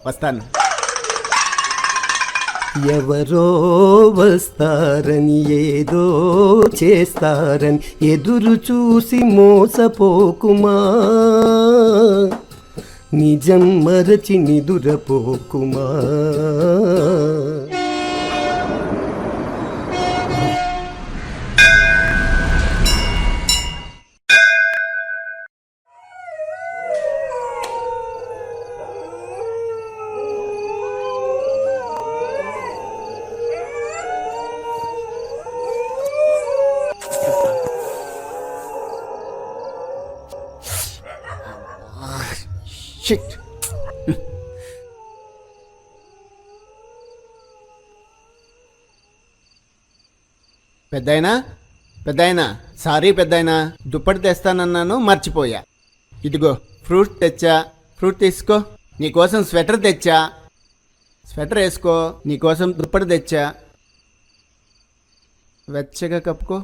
వస్తాను. ఎవరో వస్తారని ఏదో చేస్తారని ఎదురు చూసి మోసపోకుమా, నిజం మరచి నిదురపోకుమా. షిట్. పెద్దాయనా, పెద్దాయనా, సారీ పెద్దాయనా, దుప్పటి తెస్తానన్నాను మర్చిపోయా. ఇదిగో ఫ్రూట్ తెచ్చా, ఫ్రూట్ తీసుకో. నీకోసం స్వెటర్ తెచ్చా, స్వెటర్ వేసుకో. నీకోసం దుప్పటి తెచ్చా, వెచ్చగా కప్పుకో.